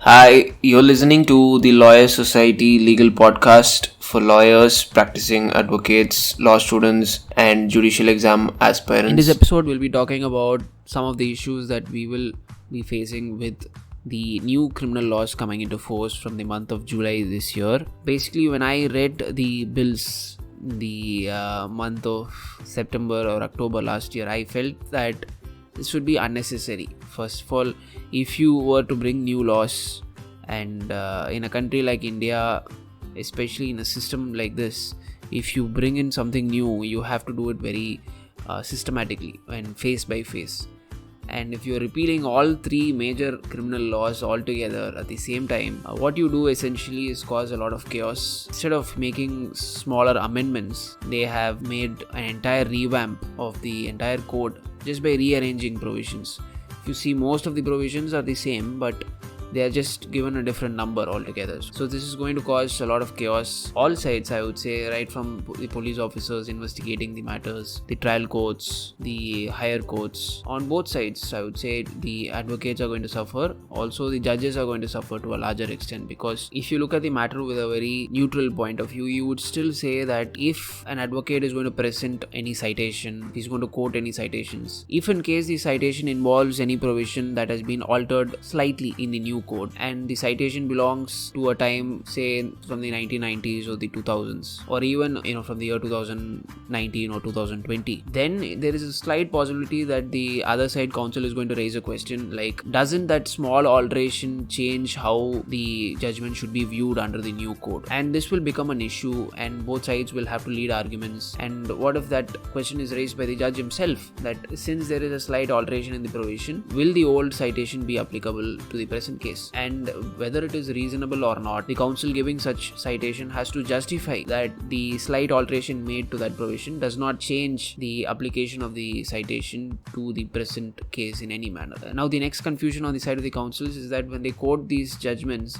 Hi, you're listening to the Lawyer Society Legal Podcast for lawyers, practicing advocates, law students, and judicial exam aspirants. In this episode, we'll be talking about some of the issues that we will be facing with the new criminal laws coming into force from the month of July this year. Basically, when I read the bills the month of September or October last year, I felt that this would be unnecessary. First of all, if you were to bring new laws and in a country like India, especially in a system like this, if you bring in something new, you have to do it very systematically and face by face. And if you're repealing all three major criminal laws altogether at the same time, what you do essentially is cause a lot of chaos. Instead of making smaller amendments, they have made an entire revamp of the entire code just by rearranging provisions. If you see, most of the provisions are the same, but they are just given a different number altogether. So this is going to cause a lot of chaos. All sides, I would say, right from the police officers investigating the matters, the trial courts, the higher courts. On both sides, I would say the advocates are going to suffer. Also, the judges are going to suffer to a larger extent, because if you look at the matter with a very neutral point of view, you would still say that if an advocate is going to present any citation, he's going to quote any citations. If in case the citation involves any provision that has been altered slightly in the new code, and the citation belongs to a time, say, from the 1990s or the 2000s, or even from the year 2019 or 2020, then there is a slight possibility that the other side counsel is going to raise a question like, doesn't that small alteration change how the judgment should be viewed under the new code? And this will become an issue, and both sides will have to lead arguments. And what if that question is raised by the judge himself, that since there is a slight alteration in the provision, will the old citation be applicable to the present case? And whether it is reasonable or not, the counsel giving such citation has to justify that the slight alteration made to that provision does not change the application of the citation to the present case in any manner. Now, the next confusion on the side of the counsels is that when they quote these judgments,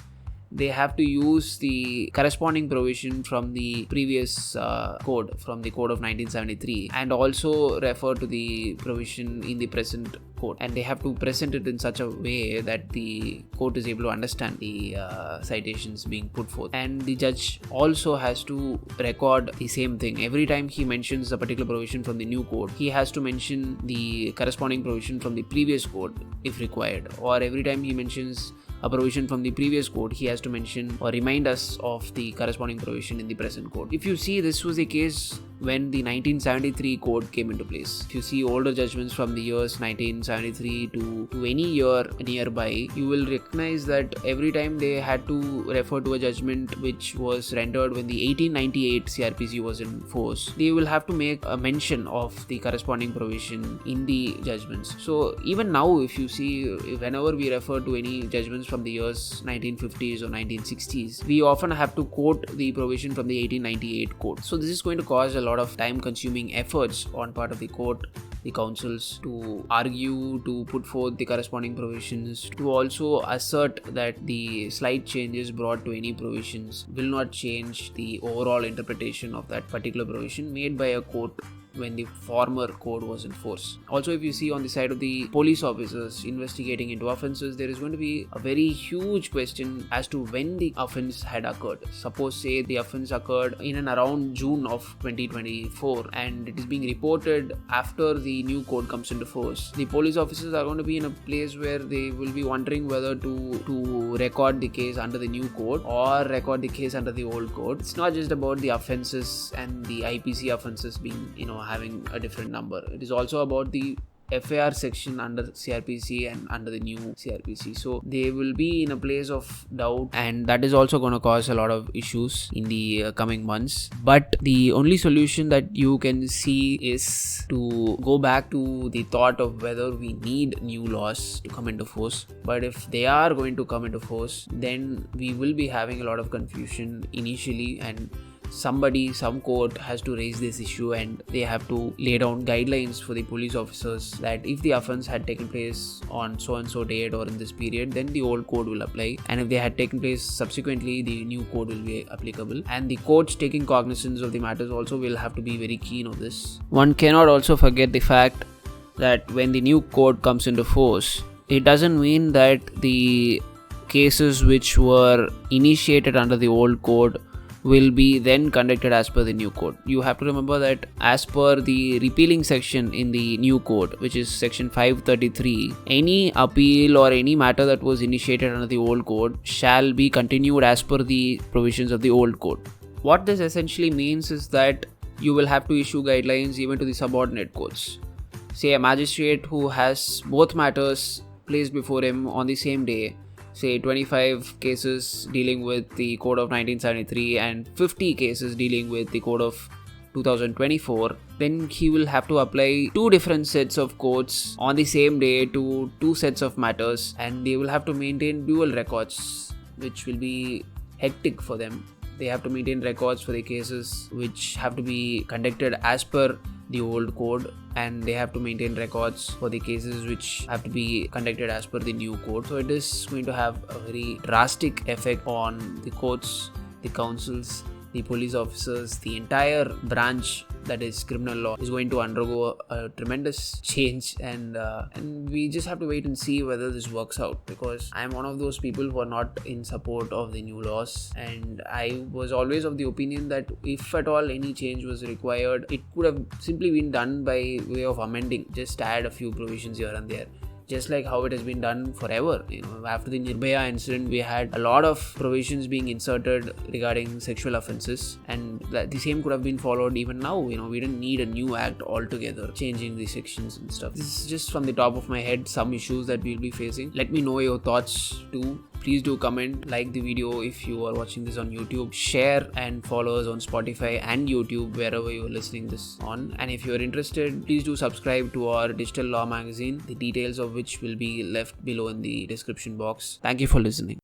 they have to use the corresponding provision from the previous code, from the code of 1973, and also refer to the provision in the present code, and they have to present it in such a way that the court is able to understand the citations being put forth. And the judge also has to record the same thing. Every time he mentions a particular provision from the new code, he has to mention the corresponding provision from the previous code if required, or every time he mentions a provision from the previous code, he has to mention or remind us of the corresponding provision in the present code. If you see, this was the case when the 1973 code came into place. If you see older judgments from the years 1973 to any year nearby, you will recognize that every time they had to refer to a judgment which was rendered when the 1898 CRPC was in force, they will have to make a mention of the corresponding provision in the judgments. So even now, if you see, whenever we refer to any judgments from the years 1950s or 1960s, we often have to quote the provision from the 1898 code. So this is going to cause a lot of time-consuming efforts on part of the court, the counsels, to argue, to put forth the corresponding provisions, to also assert that the slight changes brought to any provisions will not change the overall interpretation of that particular provision made by a court when the former code was in force. Also, if you see on the side of the police officers investigating into offences, there is going to be a very huge question as to when the offence had occurred. Suppose, say, the offence occurred in and around June of 2024, and it is being reported after the new code comes into force. The police officers are going to be in a place where they will be wondering whether to record the case under the new code or record the case under the old code. It's not just about the offences and the IPC offences being, having a different number. It is also about the FAR section under CRPC and under the new CRPC. So they will be in a place of doubt, and that is also going to cause a lot of issues in the coming months. But the only solution that you can see is to go back to the thought of whether we need new laws to come into force. But if they are going to come into force, then we will be having a lot of confusion initially, and some court has to raise this issue, and they have to lay down guidelines for the police officers that if the offence had taken place on so and so date or in this period, then the old code will apply, and if they had taken place subsequently, the new code will be applicable. And the courts taking cognizance of the matters also will have to be very keen on this. One cannot also forget the fact that when the new code comes into force, it doesn't mean that the cases which were initiated under the old code will be then conducted as per the new code. You have to remember that as per the repealing section in the new code, which is section 533, any appeal or any matter that was initiated under the old code shall be continued as per the provisions of the old code. What this essentially means is that you will have to issue guidelines even to the subordinate courts. Say a magistrate who has both matters placed before him on the same day, say 25 cases dealing with the code of 1973 and 50 cases dealing with the code of 2024, then he will have to apply two different sets of codes on the same day to two sets of matters, and they will have to maintain dual records, which will be hectic for them. They have to maintain records for the cases which have to be conducted as per the old code, and they have to maintain records for the cases which have to be conducted as per the new code. So it is going to have a very drastic effect on the courts, the councils, the police officers. The entire branch that is criminal law is going to undergo a tremendous change, and we just have to wait and see whether this works out, because I am one of those people who are not in support of the new laws, and I was always of the opinion that if at all any change was required, it could have simply been done by way of amending, just add a few provisions here and there, just like how it has been done forever. After the Nirbhaya incident, we had a lot of provisions being inserted regarding sexual offences, and the same could have been followed even now. We didn't need a new act altogether, changing the sections and stuff. This is just from the top of my head, some issues that we'll be facing. Let me know your thoughts too. Please do comment, like the video if you are watching this on YouTube, share and follow us on Spotify and YouTube wherever you're listening this on. And if you're interested, please do subscribe to our digital law magazine, the details of which will be left below in the description box. Thank you for listening.